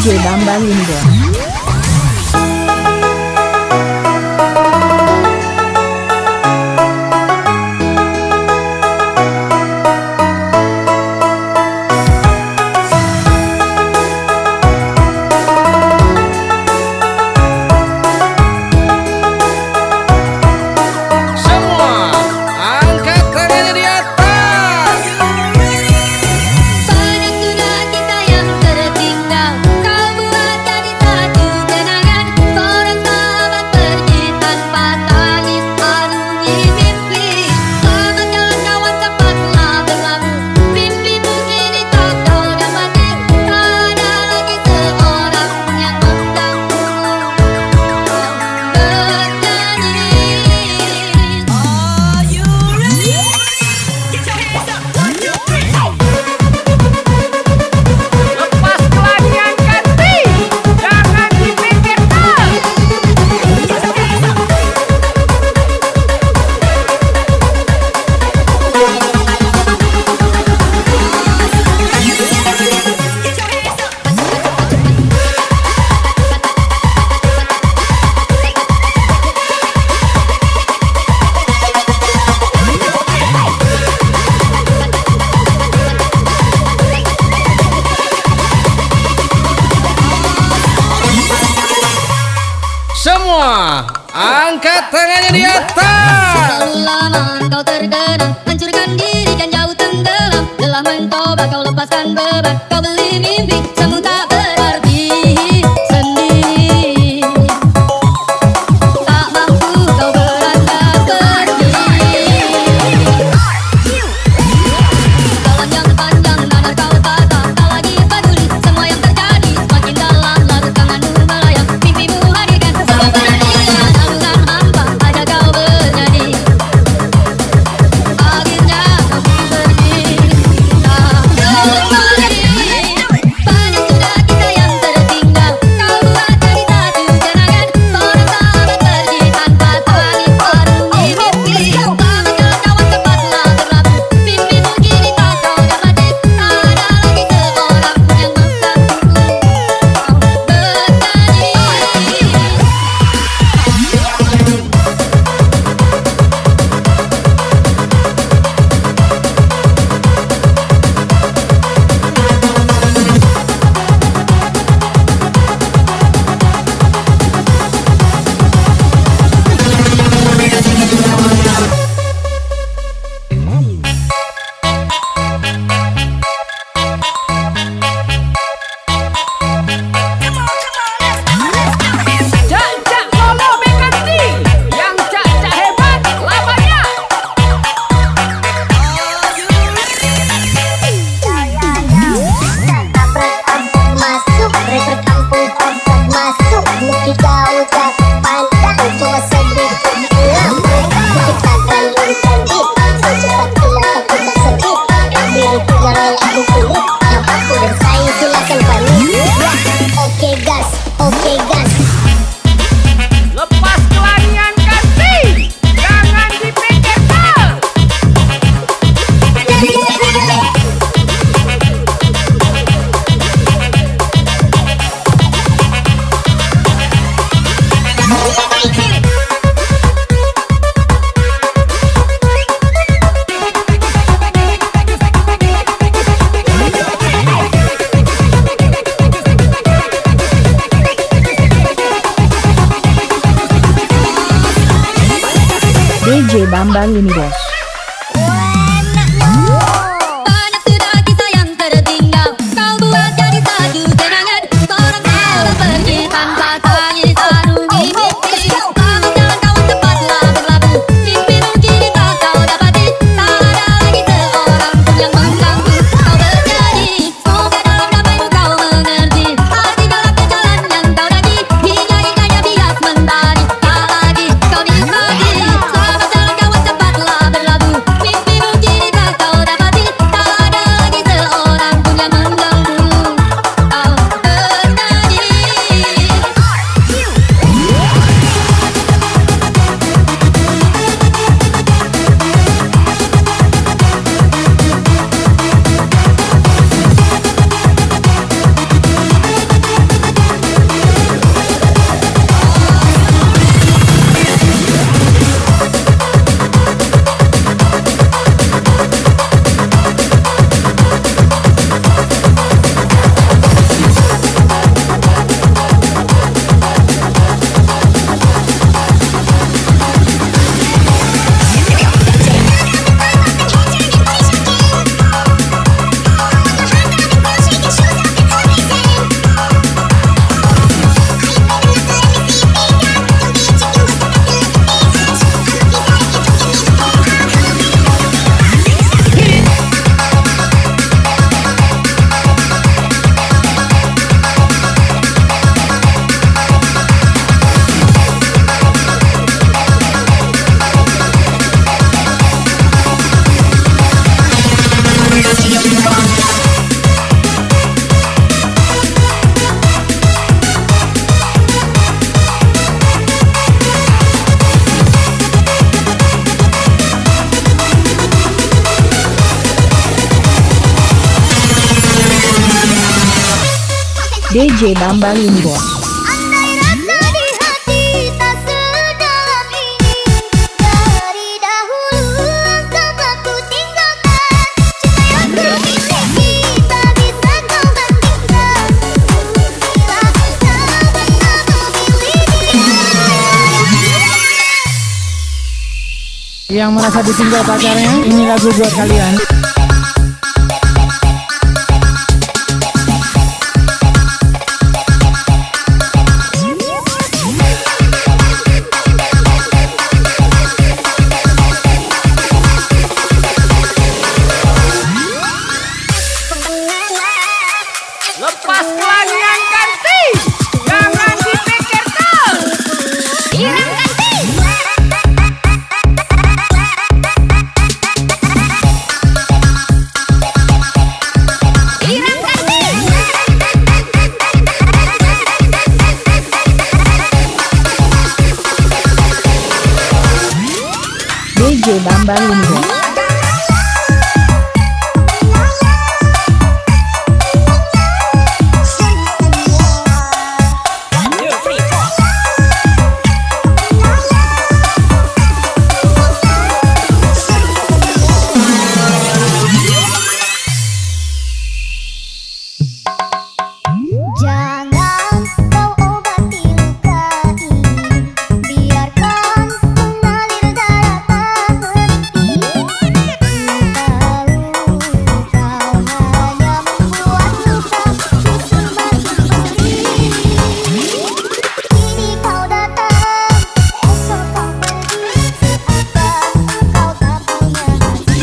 DJ Bambang Lindo. Semua angkat tangannya di atas. Terlalu lama kau tergenang, hancurkan diri dan jauh tenggelam. Telah mencoba kau lepaskan beban, kau beli mimpi, semua tak berarti sendiri. Tak mampu kau beranjak pergi. Jalan yang panjang nanar kau tatap, tak lagi peduli semua yang terjadi. Semakin dalam larut tanganmu melayang, mimpimu hadirkan sebuah penantian. Alunan hampa ada kau bernyanyi. Akhirnya kamu pergi, tak kembali. Banyak sudah kita yang tertinggal, kau buat jadi satu kenangan. Seorang sahabat pergi tanpa tangis arungi mimpi. Lama jalan kawan cepatlah berlalu, mimpimu kini tak kau dapati. Tak ada lagi seorang yang mengganggu kau bernyanyi. Cak-cak Lolo Mekanti, yang cak-cak hebat lamanya. Masuk, reper kampung masuk, bukit kau tak pandang, cuma sedikit lampu, kita kayukan di, cepat hilang aku tak sedih, biar tiga royal aku pilih, yang aku bersaing silakan panik. Oke gas, oke gas. Lepas kelanian Kanti, jangan dipikirkan. DJ Bambang Lindo. Banyak sudah kisah yang tertinggal, kau buat jadi satu kenangan. Seorang sahabat pergi tanpa tangis arungi mimpi. Lama jalan kawan cepatlah berlabuh, mimpimu kini tak kau dapati. Tak ada lagi seorang pun yang mengganggu kau bernyanyi. Semoga dalam damaimu kau mengerti arti dalam jalan yang kau daki. Hingga indahnya bias mentari, tak lagi kau nikmati. Selamat jalan kawan cepatlah berlabuh. DJ Bambang Universe. Andai rasa di hati tak sedalam ini, dari dahulu engkau aku tinggalkan. Cinta yang ku miliki tak bisa kau bandingkan. Bila kau benar memiliki. Yang merasa ditinggal pacarnya, ini lagu buat kalian. Lepas kelainan ganti, jangan dipikirkan. Irang ganti. Irang ganti. DJ Bambang Universe. Jangan kau obati luka ini, biarkan mengalir darah tak berhenti. Tahu kau hanya membuat luka justru makin pedih. Kini kau datang, esok kau pergi, seakan kau tak punya hati.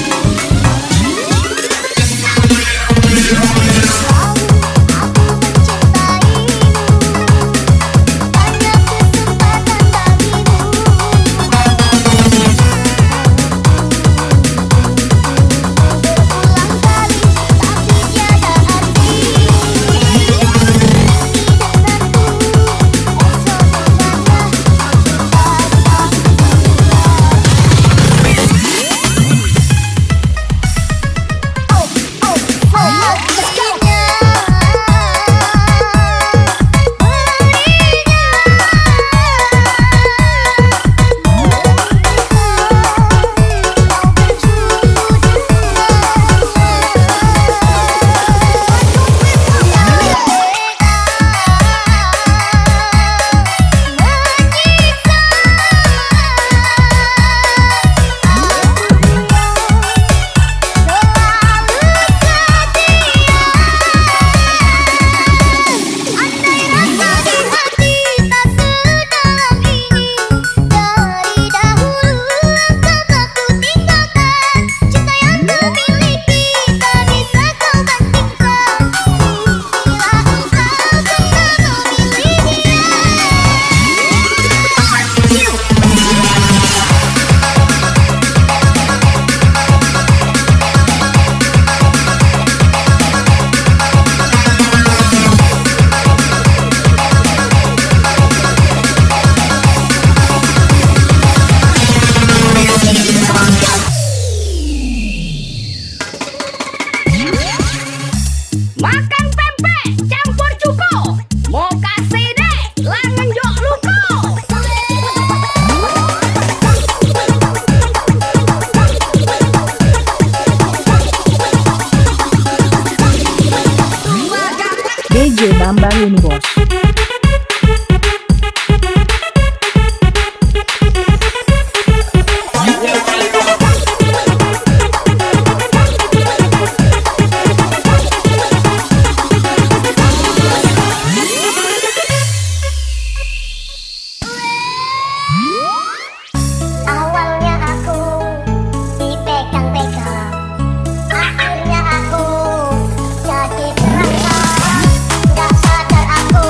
Makan pempek campur cuko, mau kasih deh langen jok luko. DJ Bambang Universe. Awalnya aku dipegang-pegang, akhirnya aku jadi perasa. Gak sadar aku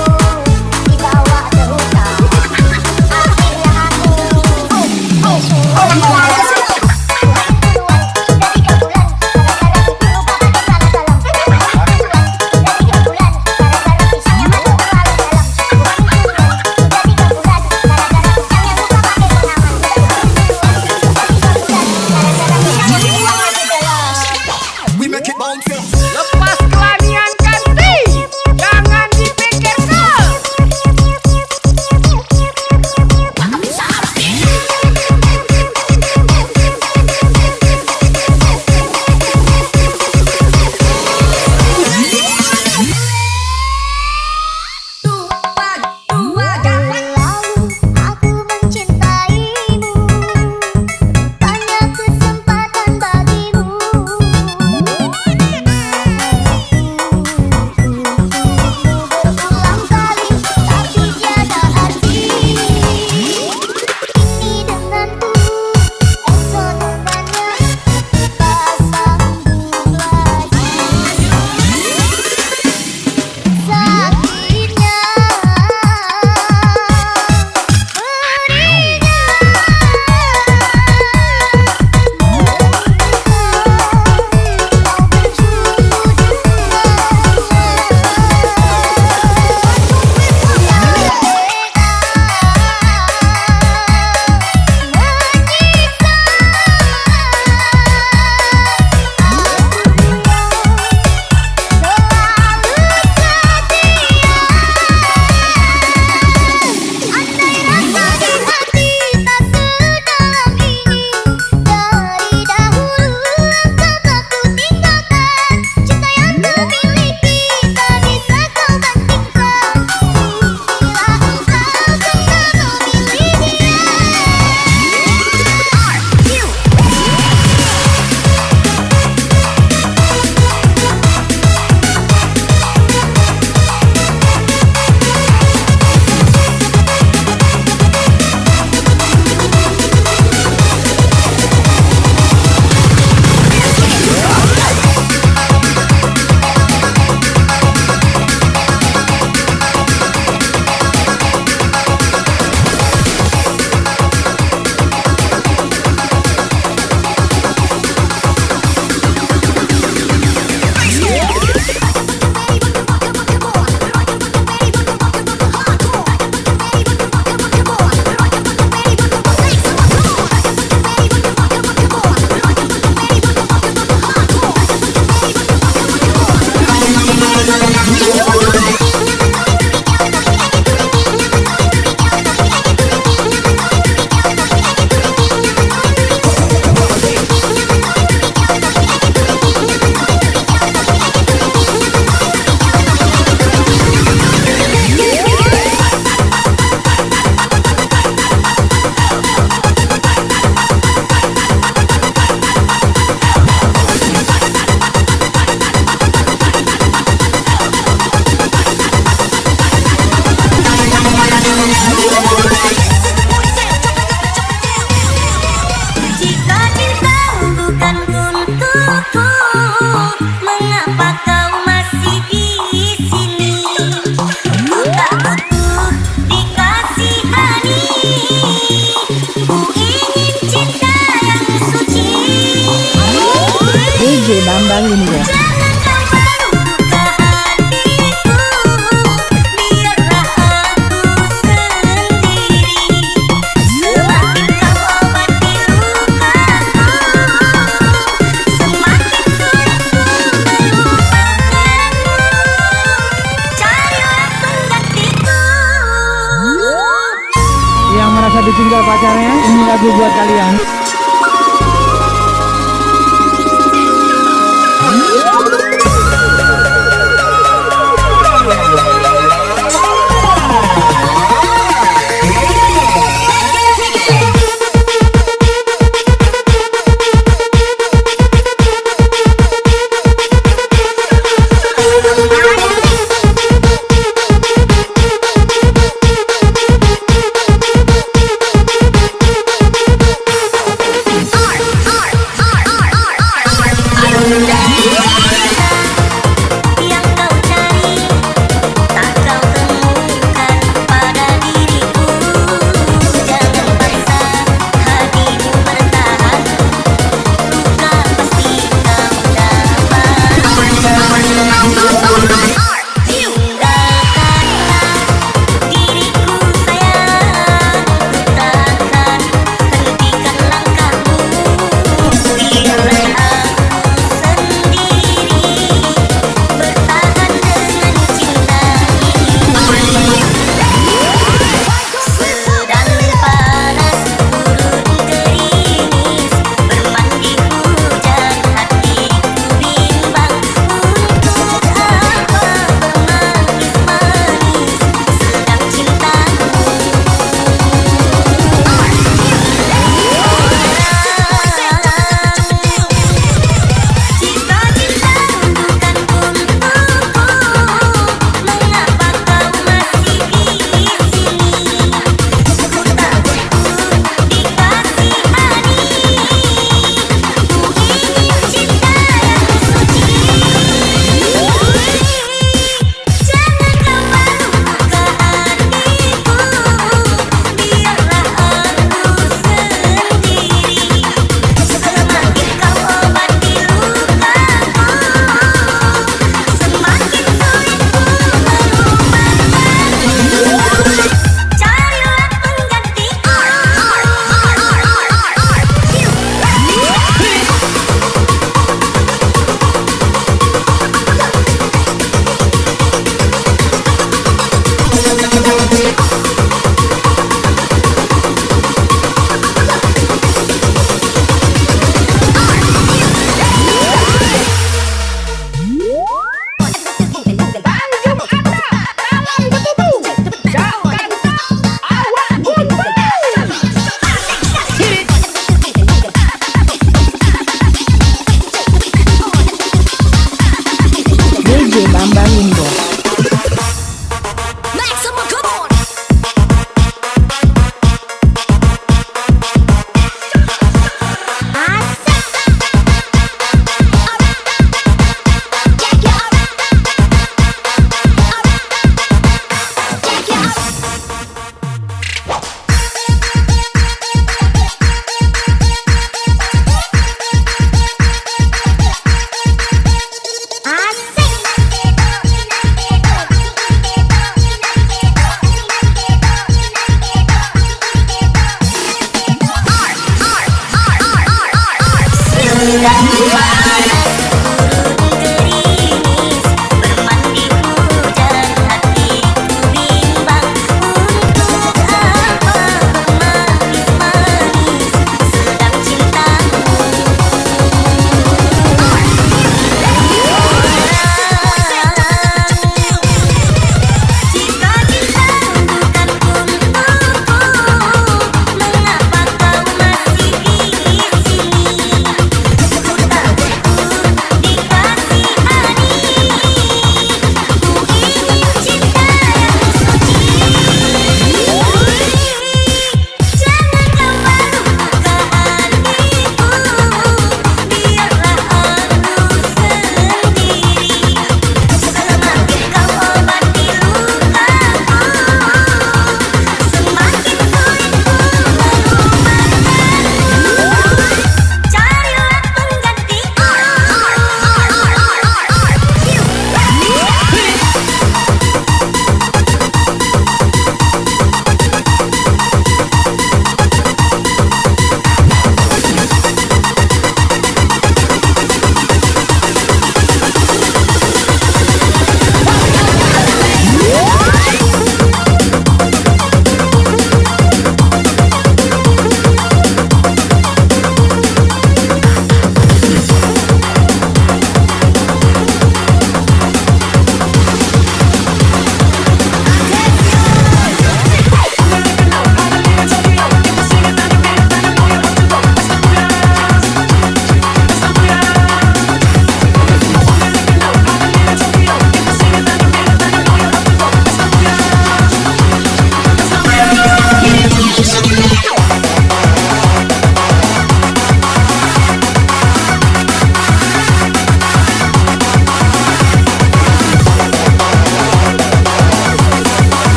ini bos. Jangan kau perluka hatiku, biarlah aku sendiri. Semakin kau obati lukaku, semakin sulit ku melupakanmu. Cari orang penggantiku. Yang merasa ditinggal pacarnya, ini lagu buat kalian.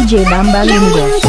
DJ Bambang ini bos.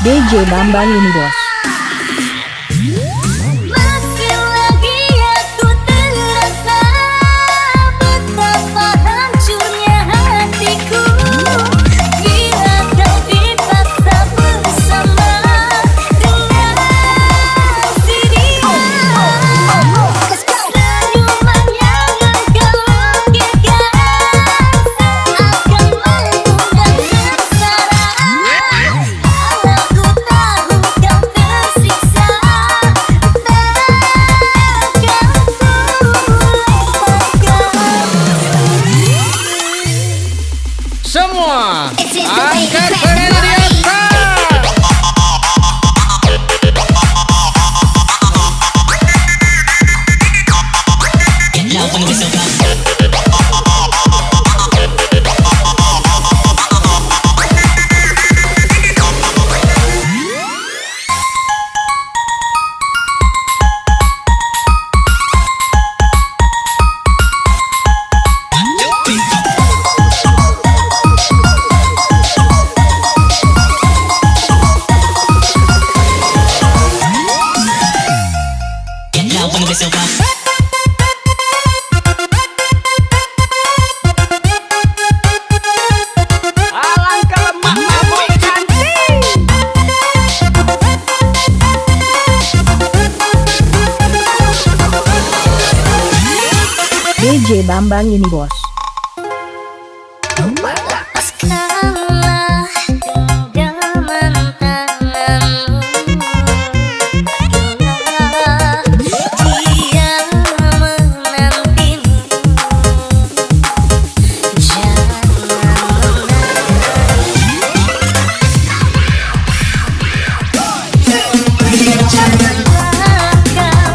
DJ Bambang ini bos. Masih lagi aku terasa betapa hancurnya hatiku bila kau dipaksa bersama dengan si dia. Senyuman yang engkau ukirkan akan membuat sengsara. Aku tahu kau tersiksa, Semua angkat tangannya di atas. Alangkah lemahnya boy cantik. DJ Bambang ini bos. lepaskanlah genggaman tanganmu bila dia menantimu. Jangan janganlah kau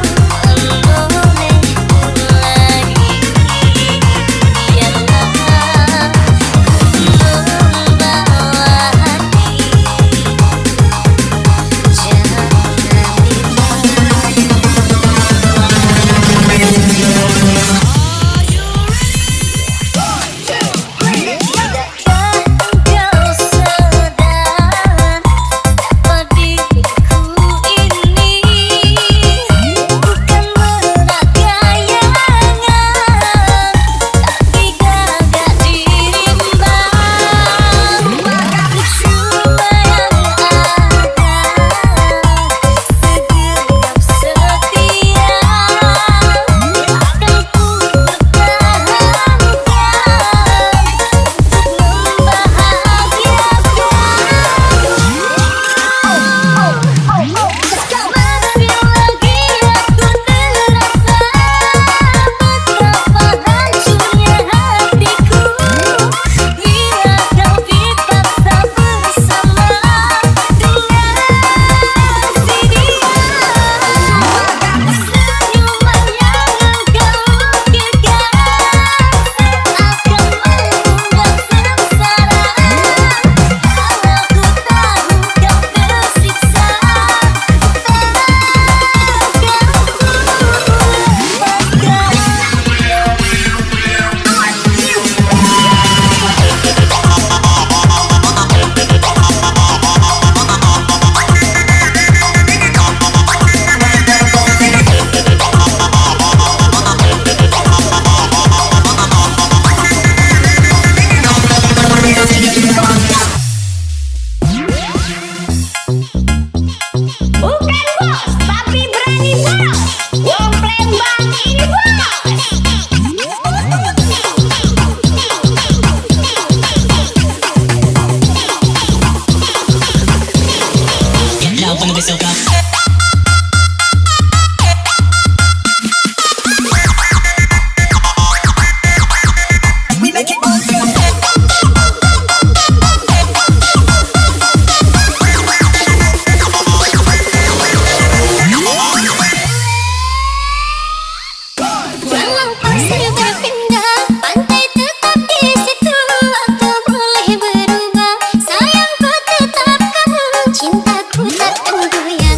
membolehku lagi. Biarlah membawa hati. Jangan tidakkah engkau sadar bahwa diriku ini bukan beragayangan, tapi gagak dirimbang. Cuma yang ada segenap setia akan ku pertahankan untuk membahagiakan. Masih lagi aku terasa betapa hancurnya hatiku bila kau dipaksa bersama dengan si dia. Senyuman yang engkau ukirkan akan membuat sengsara. Aku tahu kau tersiksa, Bukan bos, tapi berani bos. Wong Palembang ini bos. walau pasir berpindah, pantai tetap di situ. Aku boleh berubah, sayangku tetap kamu, cintaku tak akan goyah.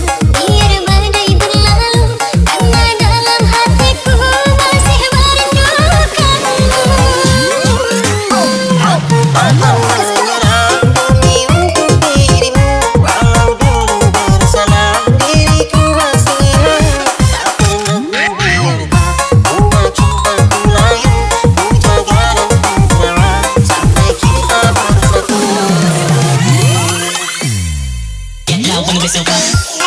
down on the bass so fast.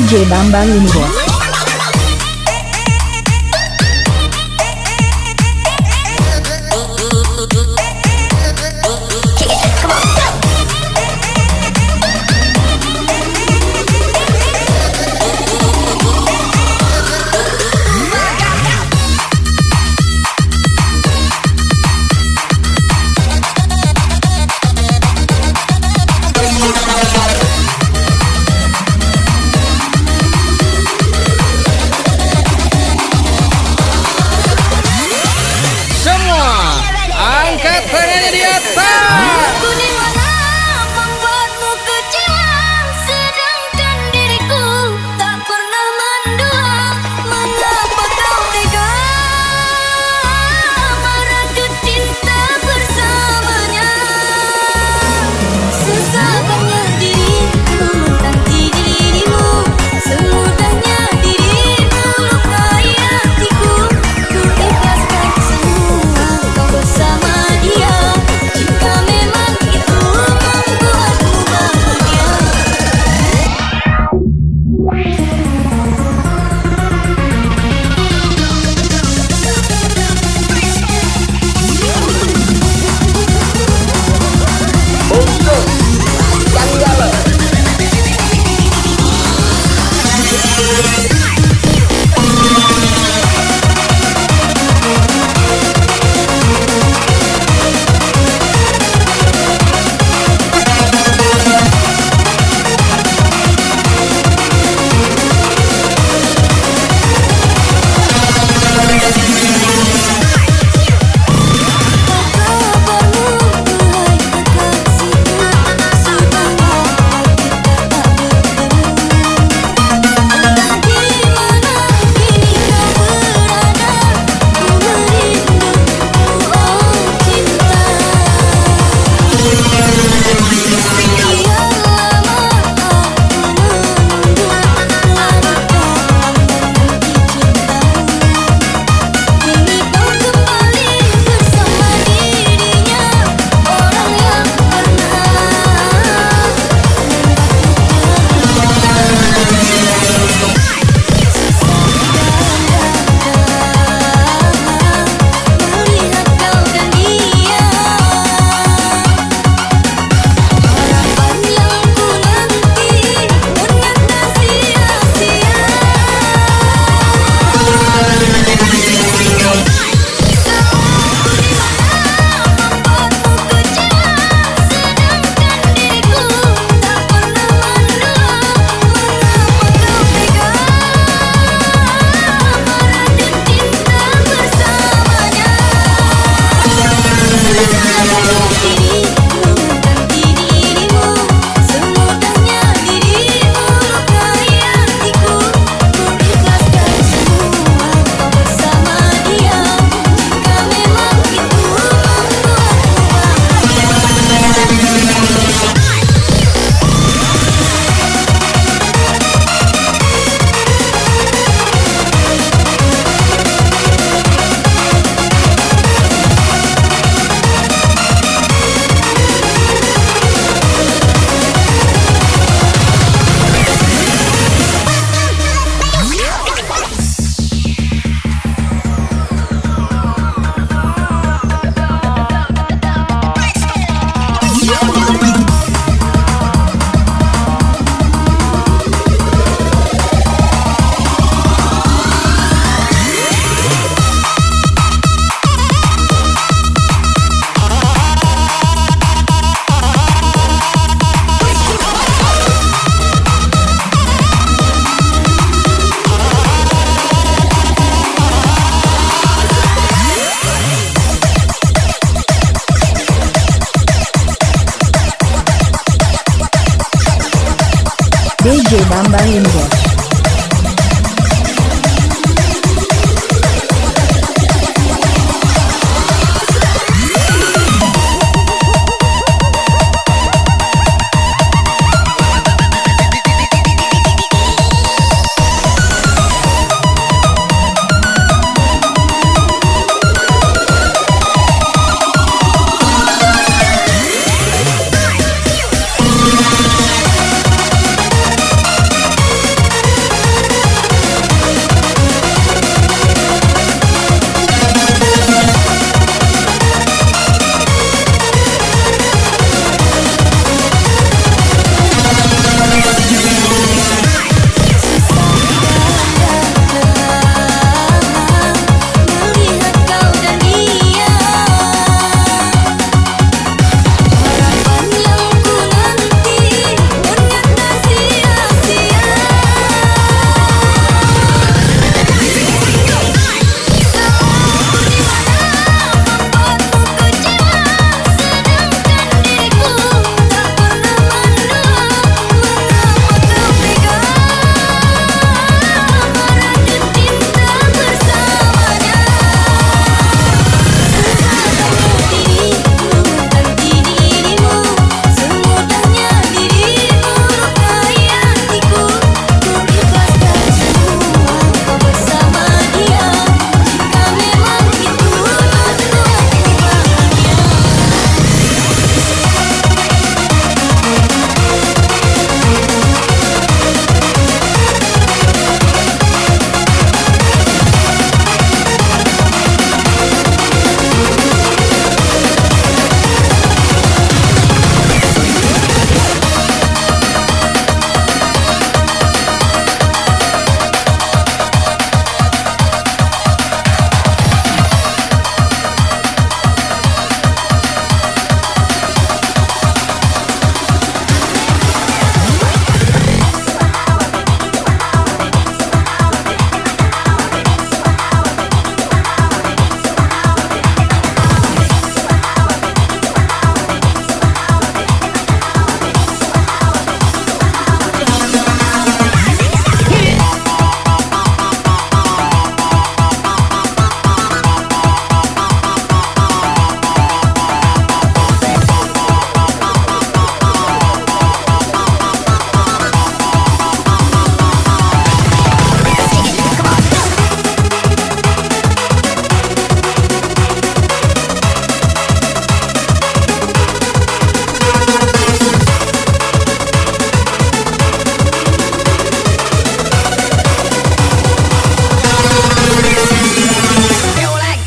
DJ Bambang ini bos. DJ Bambang ini bos.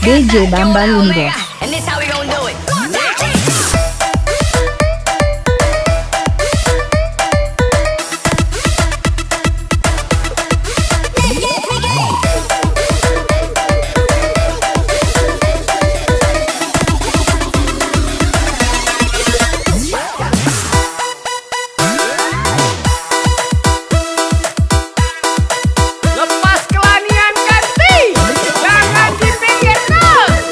DJ Bambang ini bos. And this how we gon' do it. Lepas kelanian ganti, jangan di pinggir terus.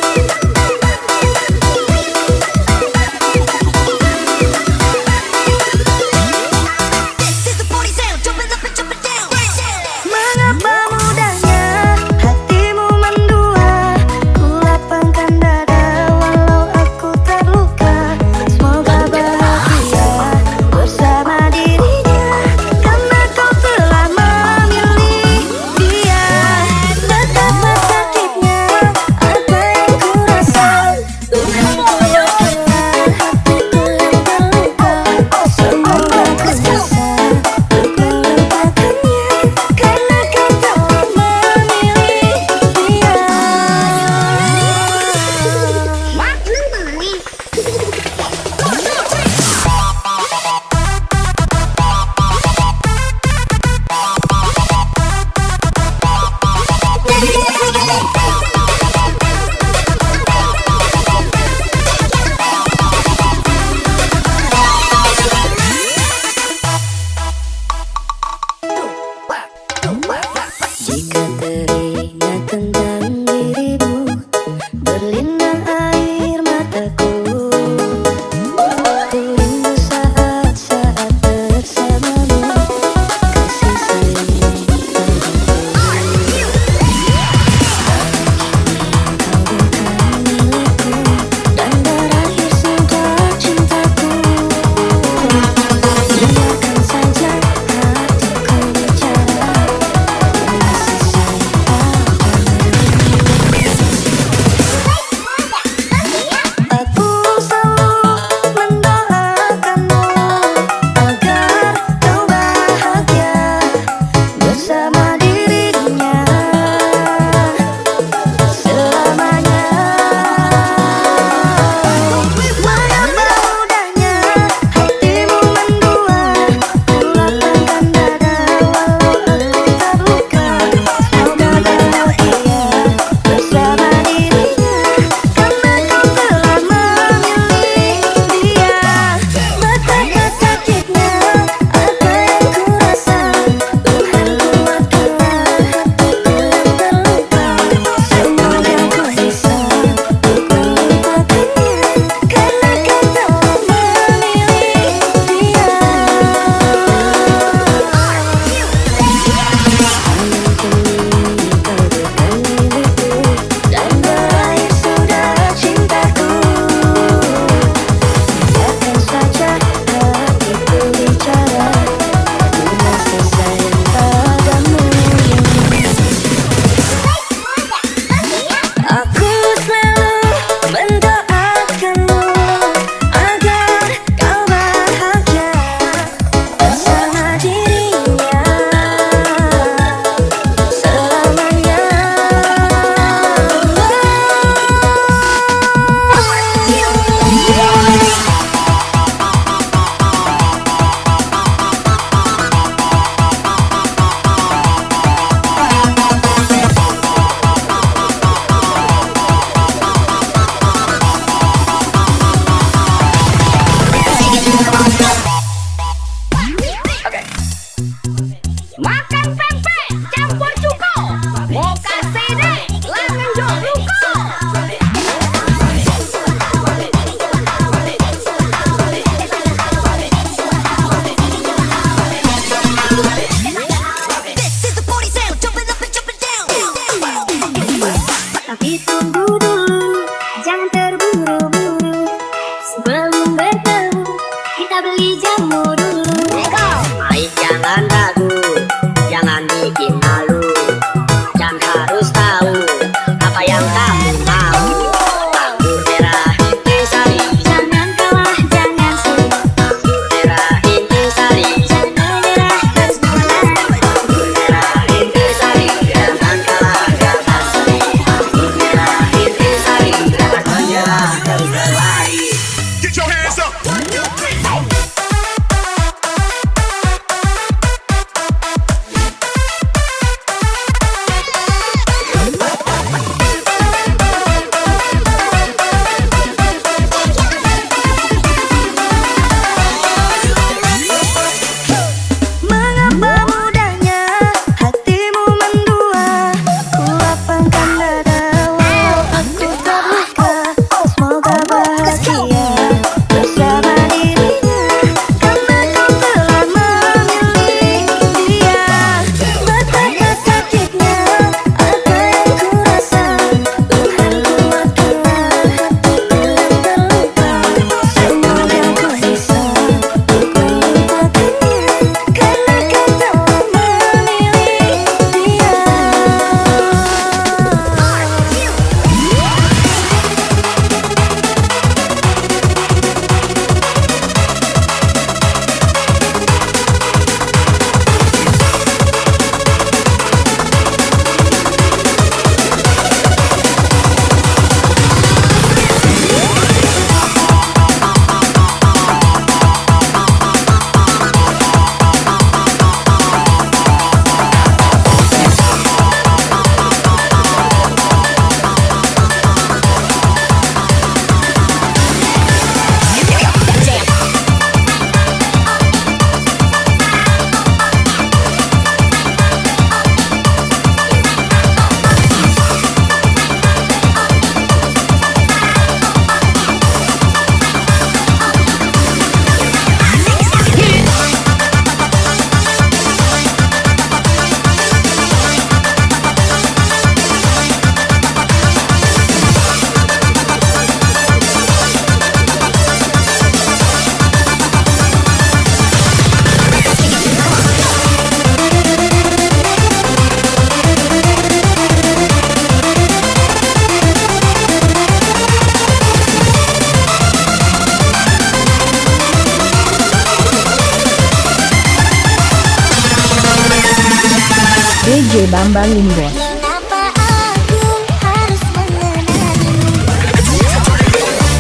DJ Bambang Limbos. Mengapa aku harus mengenalimu?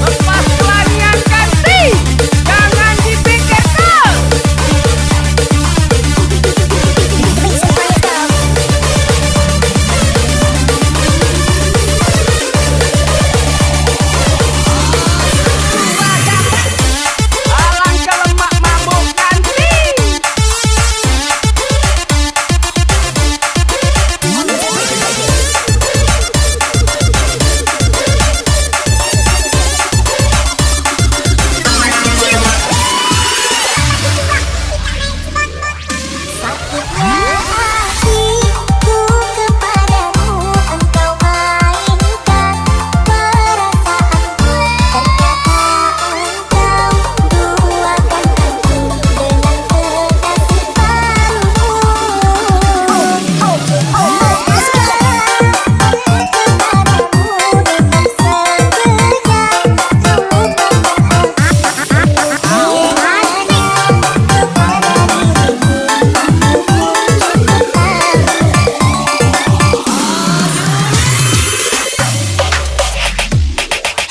Lepas lagi yang kasih, jangan dipikirkan. Alangkah lemak mabuk ganti. Sakitnya hatiku kepadamu, engkau mainkan perasaanku. Ternyata engkau duakan aku dengan kekasih barumu. Kepadamu dengan sekejap kau lupakan aku. Kepada dirimu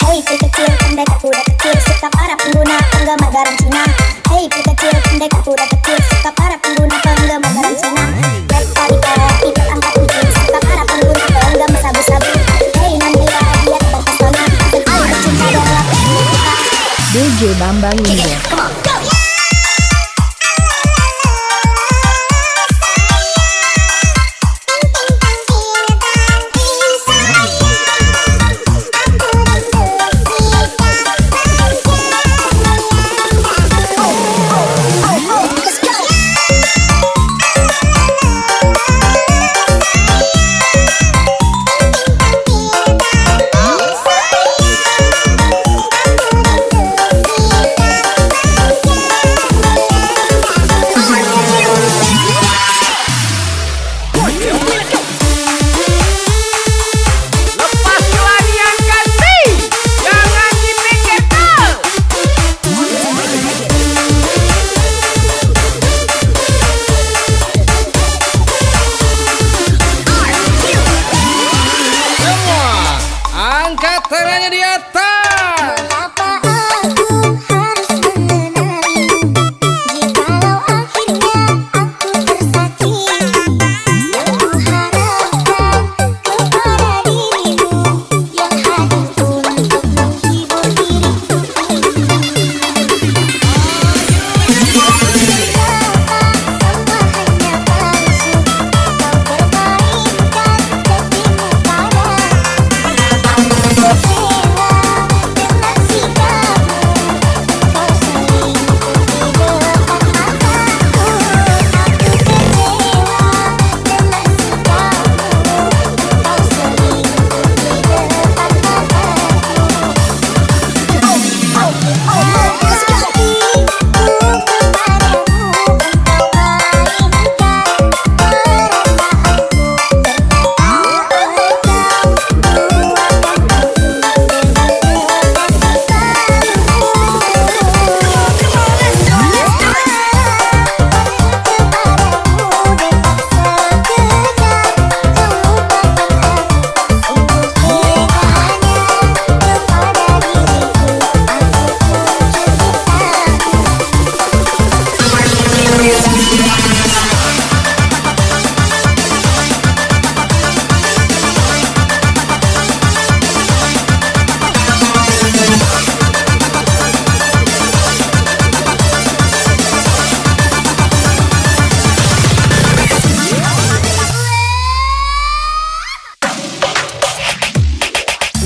Hei si kecil, pendek kuda kecil, suka para pengguna penggemar garam Cina. Hei si kecil, pendek kuda kecil, suka para pengguna penggemar garam Cina. Berkali-kali ikut angkat uji, suka para pengguna penggemar sabu-sabu. Hei nantilah dia terpesona, sekali bercinta dalam kita. DJ Bambang Limbos. Come on, go! Lepas lagi yang kasih, jangan dipikirkan. Semua angkat tangannya di atas. Mengapa aku harus mengenalimu? Jikalau akhirnya aku tersakiti, yang kuharapkan kepada dirimu yang hadir untuk menghibur diriku ini. Ternyata semua hanya palsu, kau permainkan dirimu padaku. Kecewa dengan sikapmu, kau selingkuh di depan mataku. Aku kecewa dengan sikapmu, kau selingkuh di depan mataku. Hatiku kepadamu, engkau mainkan perasaanku. Ternyata engkau duakan aku dengan kekasih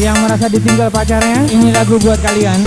Yang merasa ditinggal pacarnya, ini lagu buat kalian.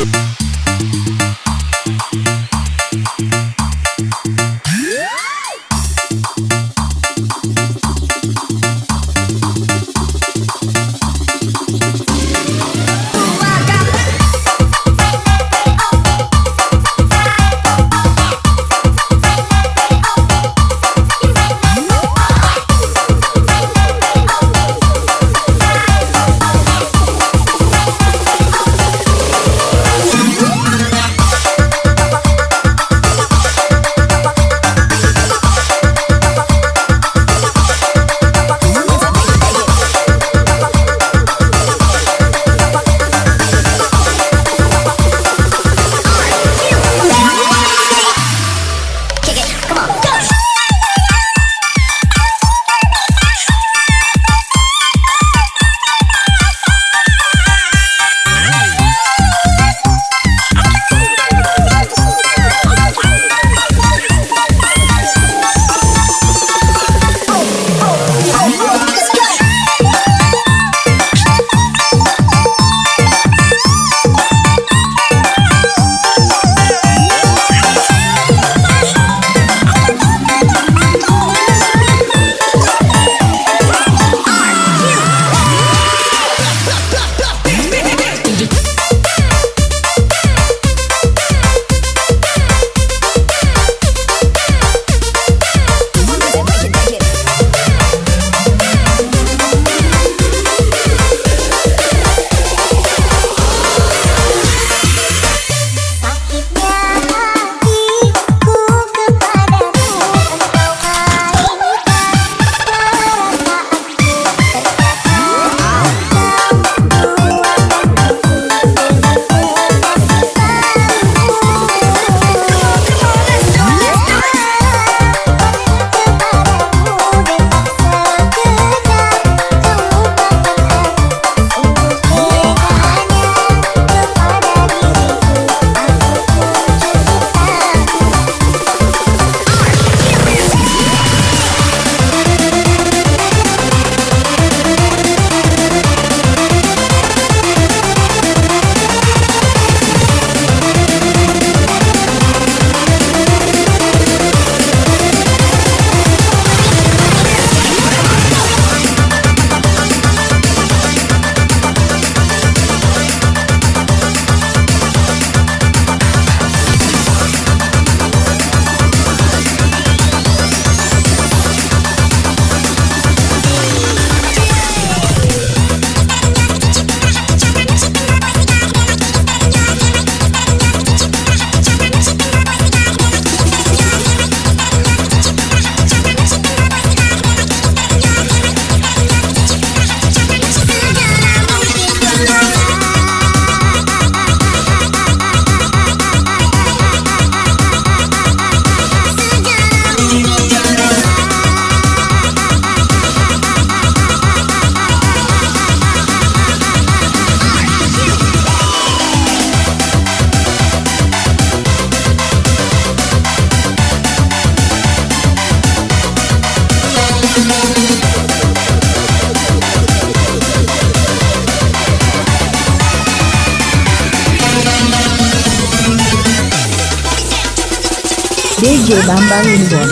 DJ Bambang Limbon.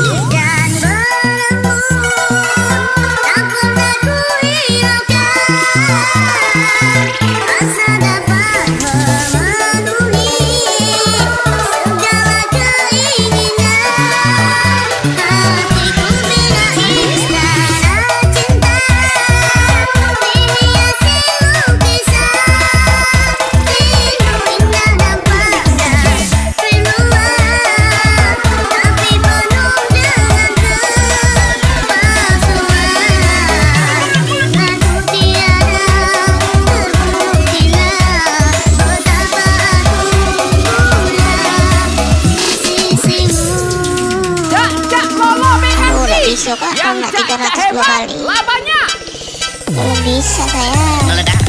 Besok apa nggak 302 kali? Labanya. Belum bisa saya. Meledak.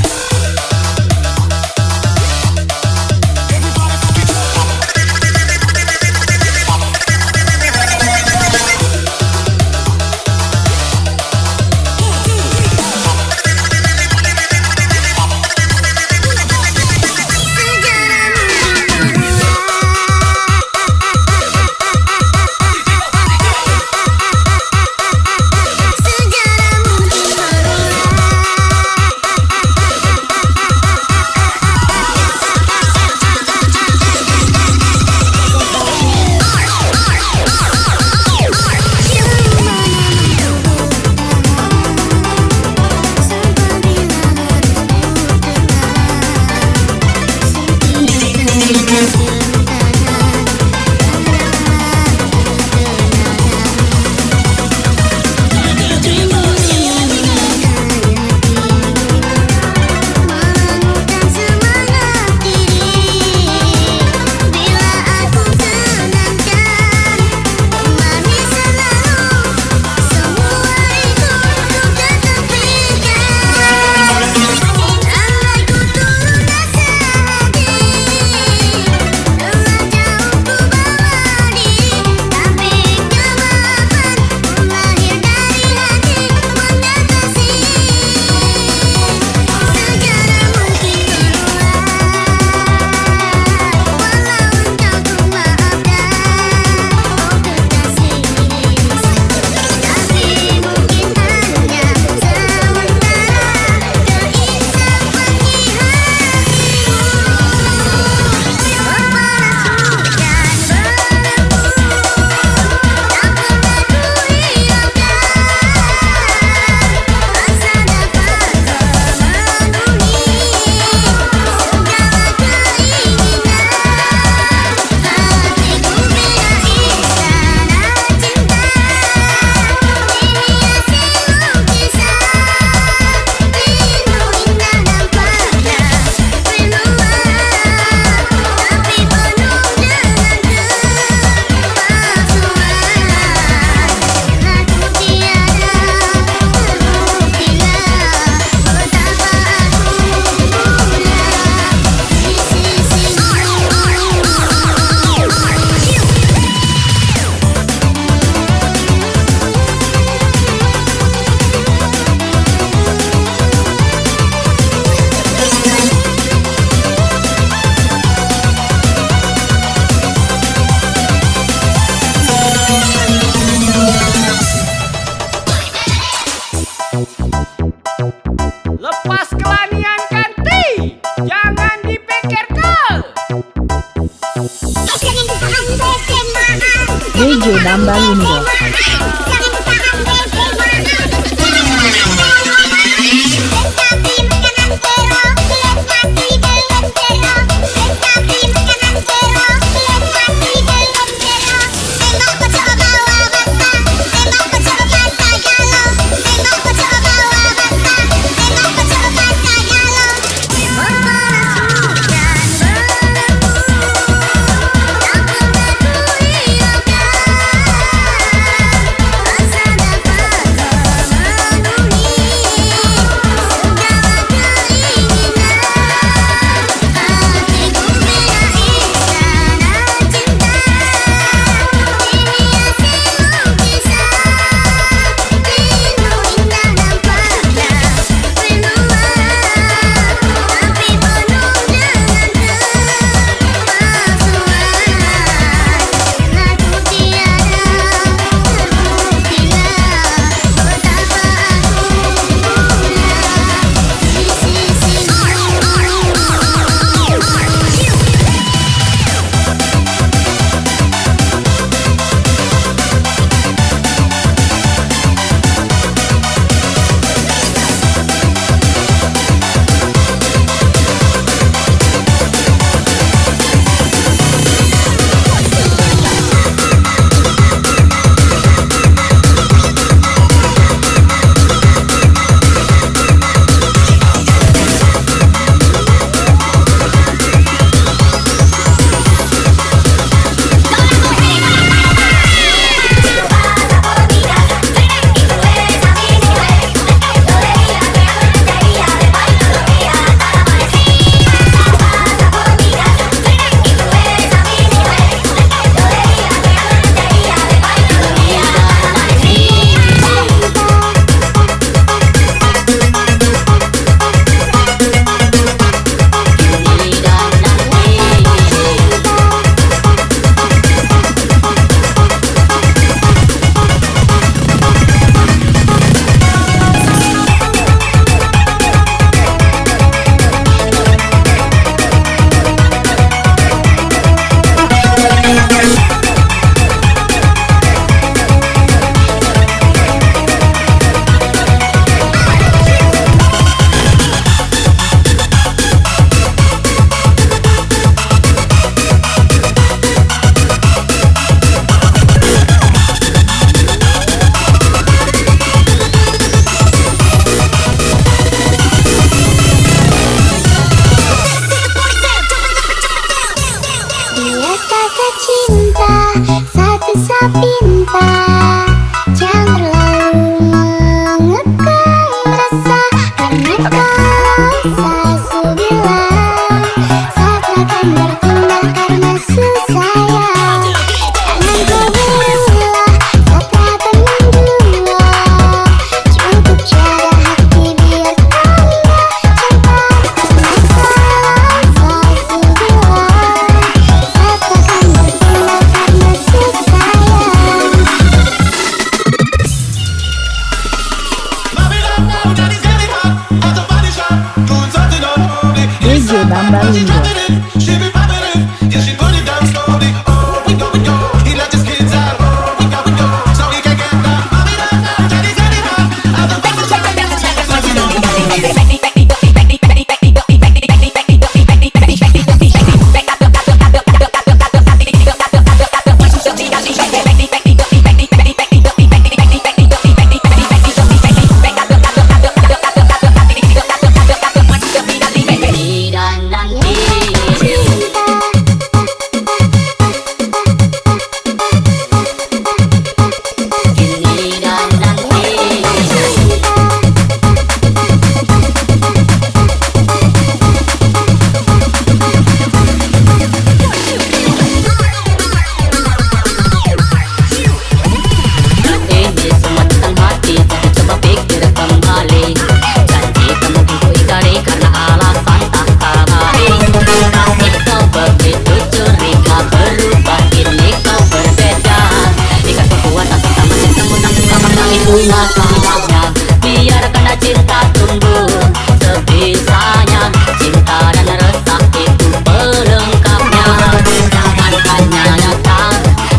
Lepas kelanian kanti, jangan dipikirkan. DJ Bambang Limbon. Bambang Unido. She be popping it, yeah, she put it down slowly. Oh, we go, he let his kids out. Oh, we go, so he can get down. Pop it up, Johnny, set it up. I'm the best, biarkan cinta tumbuh sebisanya. Cinta dan resah itu pelengkapnya. Jangan hanya nyata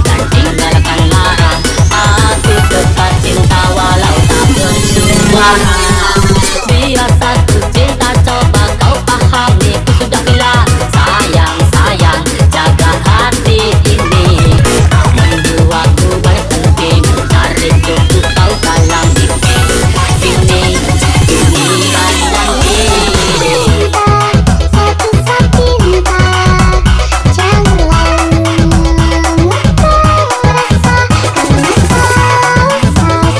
dan tinggalkan lara. Aku tetap cinta walau tak bersuara. Biar satu cinta coba kau pahami. Ku sudah bilang sayang, sayang, jaga hati ini. Membuatku berhenti mencari cukup kau dalam mimpi. Ini dan nanti. Satu-satu cinta, janganlah memutar rasa. Karena kau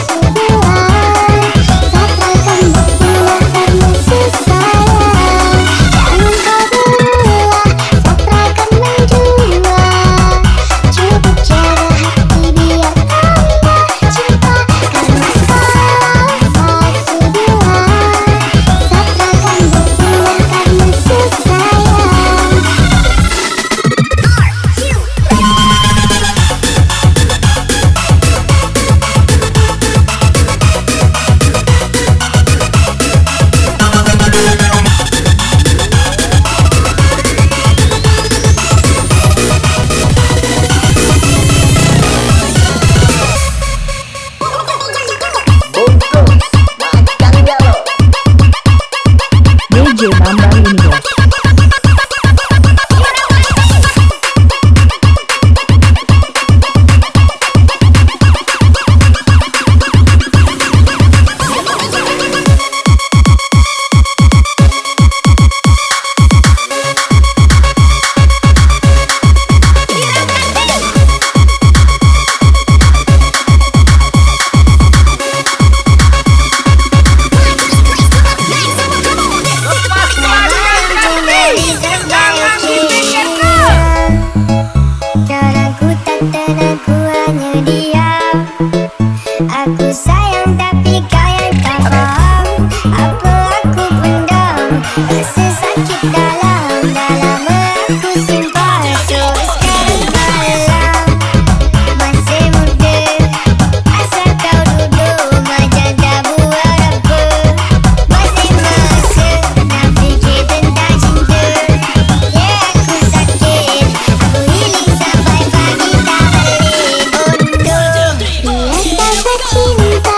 sebuah satrakan berbuah karena susah. Jangan kau berulah, satrakan menjua. Cukup jaga hati biar tambah cinta. Karena kau sebuah satrakan berbuah karena susah. DJ Bambang Unido. Caraku tak tenang, ku hanya diam. Aku sayang tapi kau yang tak faham. Apa aku pendam, rasa sakit dalam aku simpan. So sekarang malam masih muda, asal kau duduk macam tak buat apa. Masih masa nak fikir tentang cinta. Yeah, aku sakit, aku healing sampai pagi tak balik. Oh no, biasa bercinta.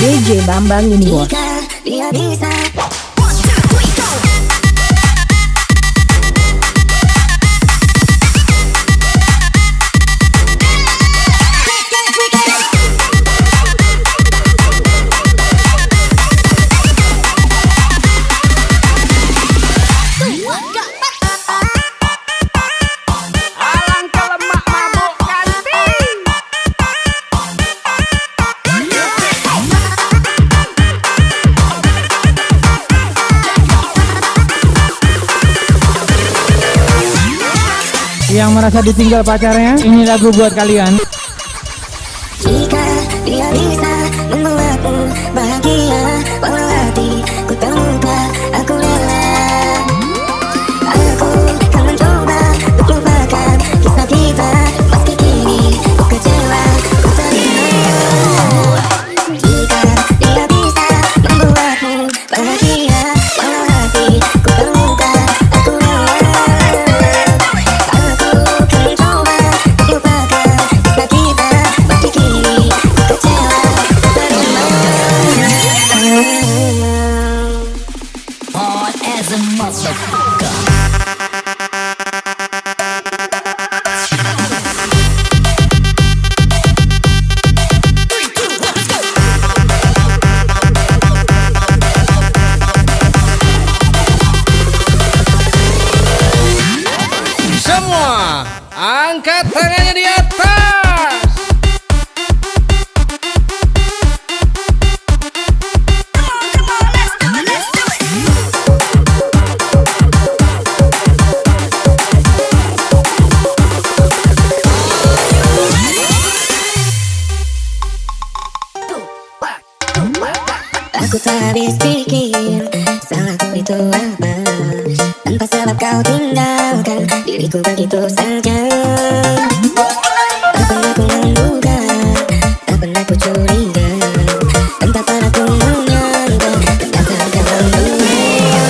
DJ Bambang ini bos. Jika dia bisa. Alangkah lemak mabuk ganti. Yang merasa ditinggal pacarnya, ini lagu buat kalian. Jika dia bisa membuatmu bahagia, walau hatiku terluka, aku rela. Aku akan mencoba untuk lupakan kisah kita, meski kini ku kecewa, ku terima. Jika dia bisa membuatmu bahagia, walau hatiku terluka, aku rela. Aku akan mencoba untuk lupakan kisah kita, meski kini ku kecewa, ku terima. Hard as a motherfucker. Semua angkat tangannya di atas. Aku tak habis pikir salahku itu apa. Tanpa sebab kau tinggalkan diriku begitu saja. Tak pernah ku menduga, tak pernah ku curiga, dan tak pernah ku menyangka ternyata kau menduga.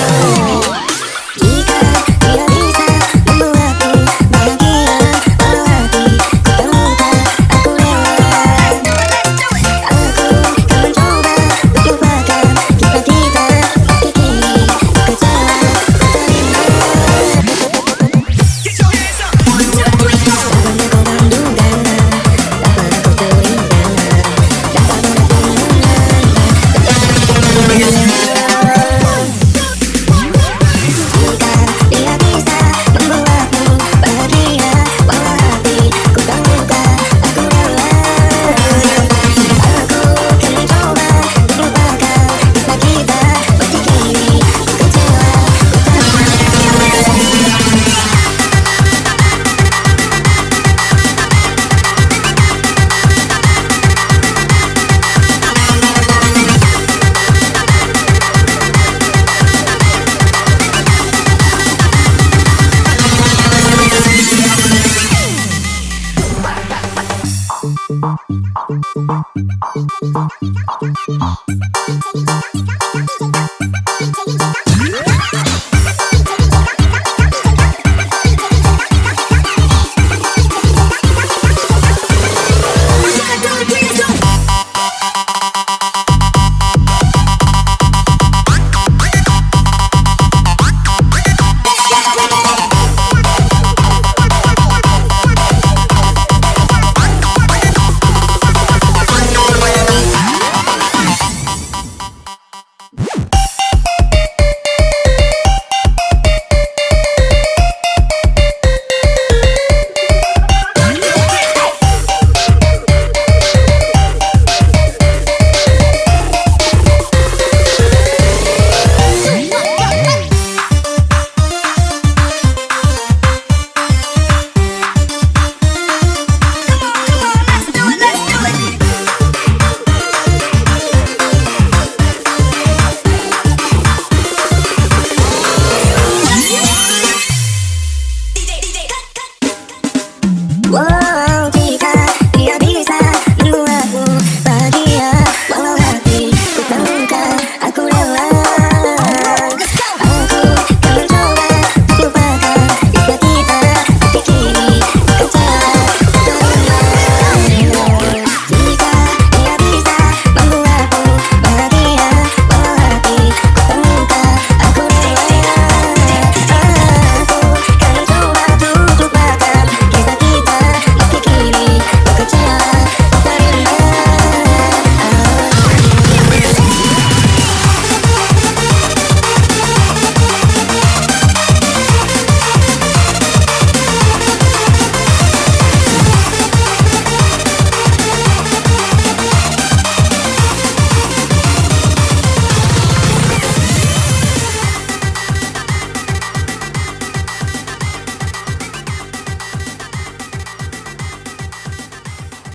Jika dia bisa membuatku bahagia, walau hatiku terluka, aku rela. Aku akan mencoba untuk lupakan kisah kita, meski kini ku kecewa, ku terima. Tak pernah kau menduga, tak pernah ku curiga, dan tak pernah ku menyangka jika dia bisa membuatmu bahagia, walau hatiku terluka, aku rela. Aku akan mencoba untuk lupakan kisah kita, meski kini ku kecewa, ku terima.